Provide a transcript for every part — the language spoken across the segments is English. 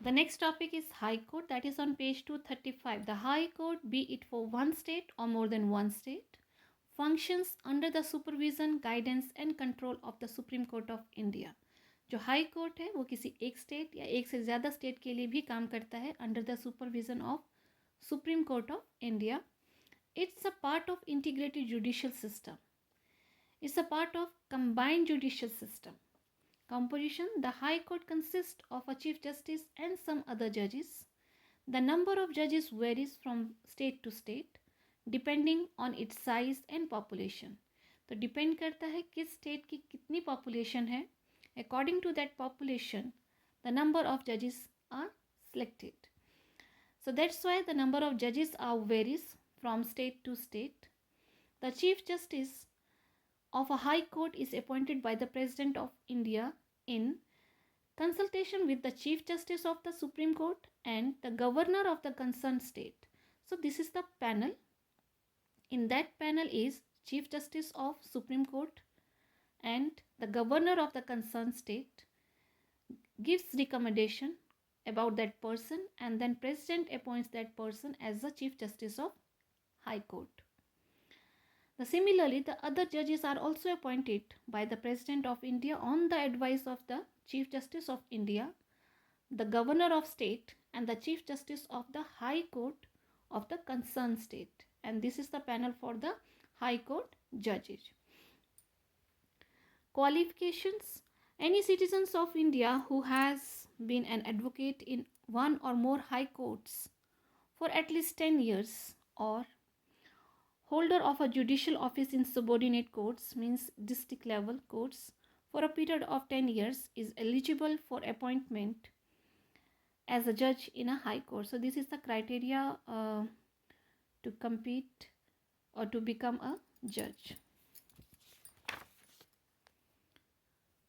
The next topic is High Court, that is on page 235. The High Court, be it for one state or more than one state, functions under the supervision, guidance and control of the Supreme Court of India. जो high court है वो किसी एक state या एक से ज़्यादा state के लिए भी काम करता है under the supervision of supreme court of India. It's a part of integrated judicial system. It's a part of combined judicial system. Composition: the High Court consists of a Chief Justice and some other judges. The number of judges varies from state to state depending on its size and population. तो depend करता है किस state की कितनी population है. According to that population, the number of judges are selected. So that's why the number of judges are varies from state to state. The Chief Justice of a High Court is appointed by the President of India in consultation with the Chief Justice of the Supreme Court and the Governor of the concerned state. So this is the panel. In that panel is Chief Justice of Supreme Court and the Governor of the concerned state gives recommendation about that person, and then President appoints that person as the Chief Justice of High Court. Similarly, the other judges are also appointed by the President of India on the advice of the Chief Justice of India, the Governor of State and the Chief Justice of the High Court of the concerned state. And this is the panel for the High Court judges. Qualifications: any citizens of India who has been an advocate in one or more high courts for at least 10 years or holder of a judicial office in subordinate courts, means district level courts, for a period of 10 years is eligible for appointment as a judge in a high court. So this is the criteria to compete or to become a judge.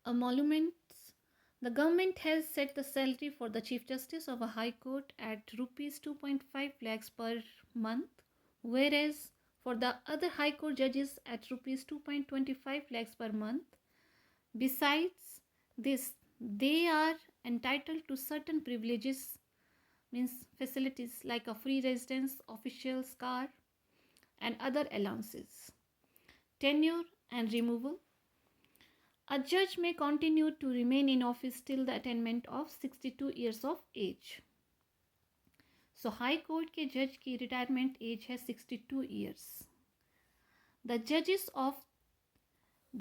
Emoluments: the government has set the salary for the Chief Justice of a High Court at rupees 2.5 lakhs per month, whereas for the other High Court judges at rupees 2.25 lakhs per month. Besides this, they are entitled to certain privileges, means facilities like a free residence, official's car and other allowances. Tenure and removal: a judge may continue to remain in office till the attainment of 62 years of age. So High Court के जज की retirement age है 62 years. The judges of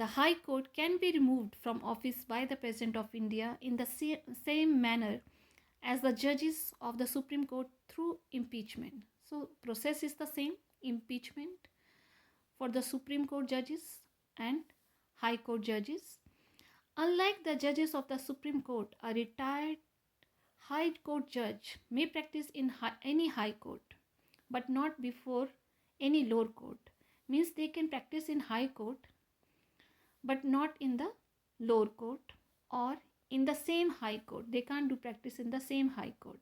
the High Court can be removed from office by the President of India in the same manner as the judges of the Supreme Court through impeachment. So process is the same, impeachment for the Supreme Court judges and High Court judges. Unlike the judges of the Supreme Court, a retired High Court judge may practice in any High Court but not before any lower court. Means they can practice in High Court but not in the lower court or in the same High Court. They can't do practice in the same High Court.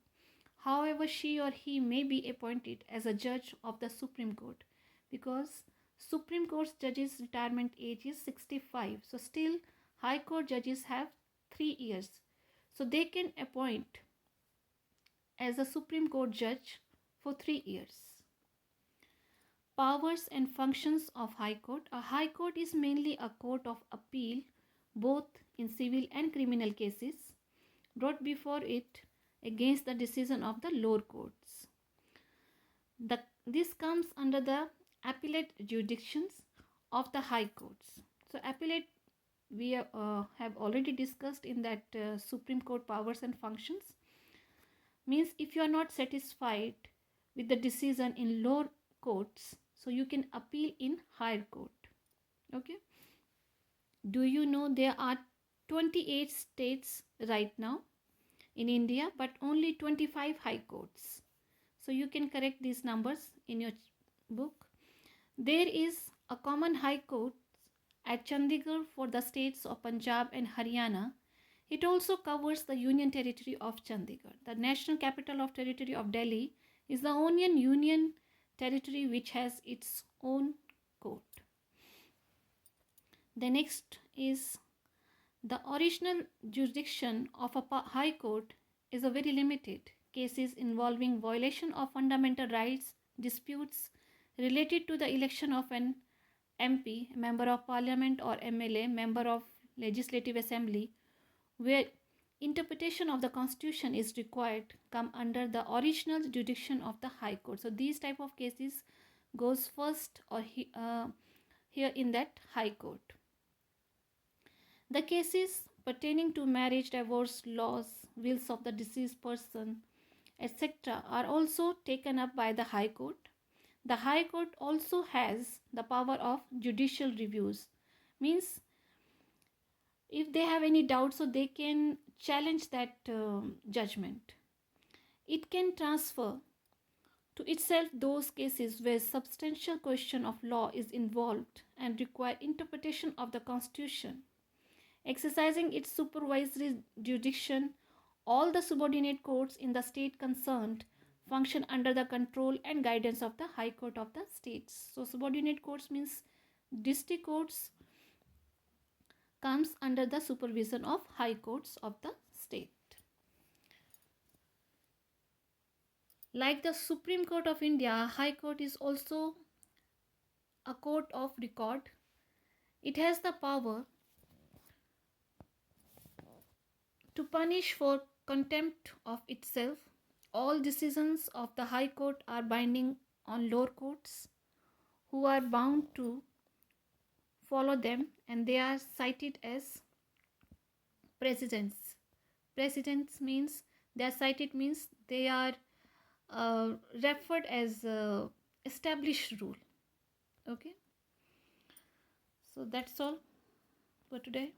However, she or he may be appointed as a judge of the Supreme Court because Supreme Court's judges retirement age is 65. So still High Court judges have 3 years. So they can appoint as a Supreme Court judge for 3 years. Powers and functions of High Court. A High Court is mainly a court of appeal both in civil and criminal cases brought before it against the decision of the lower courts. This comes under the appellate jurisdictions of the High Courts. So appellate we have already discussed in that Supreme Court powers and functions. Means if you are not satisfied with the decision in lower courts, so you can appeal in higher court. Okay. Do you know there are 28 states right now in India but only 25 high courts. So you can correct these numbers in your book. There is a common high court at Chandigarh for the states of Punjab and Haryana. It also covers the Union Territory of Chandigarh. The National Capital of Territory of Delhi is the only Union Territory which has its own court. The next is the original jurisdiction of a High Court is a very limited. Cases involving violation of fundamental rights, disputes related to the election of an MP, member of parliament, or MLA, member of legislative assembly, where interpretation of the constitution is required, come under the original jurisdiction of the high court. So these type of cases goes first or here in that high court. The cases pertaining to marriage, divorce, laws, wills of the deceased person, etc., are also taken up by the High Court. The High Court also has the power of judicial reviews, means if they have any doubt, so they can challenge that judgment. It can transfer to itself those cases where substantial question of law is involved and require interpretation of the Constitution. Exercising its supervisory jurisdiction, all the subordinate courts in the state concerned function under the control and guidance of the High Court of the states. So subordinate courts means district courts comes under the supervision of High Courts of the state. Like the Supreme Court of India, High Court is also a court of record. It has the power to punish for contempt of itself. All decisions of the High Court are binding on lower courts, who are bound to follow them, and they are cited as precedents. Precedents means they are cited means they are referred as established rule. Okay, so that's all for today.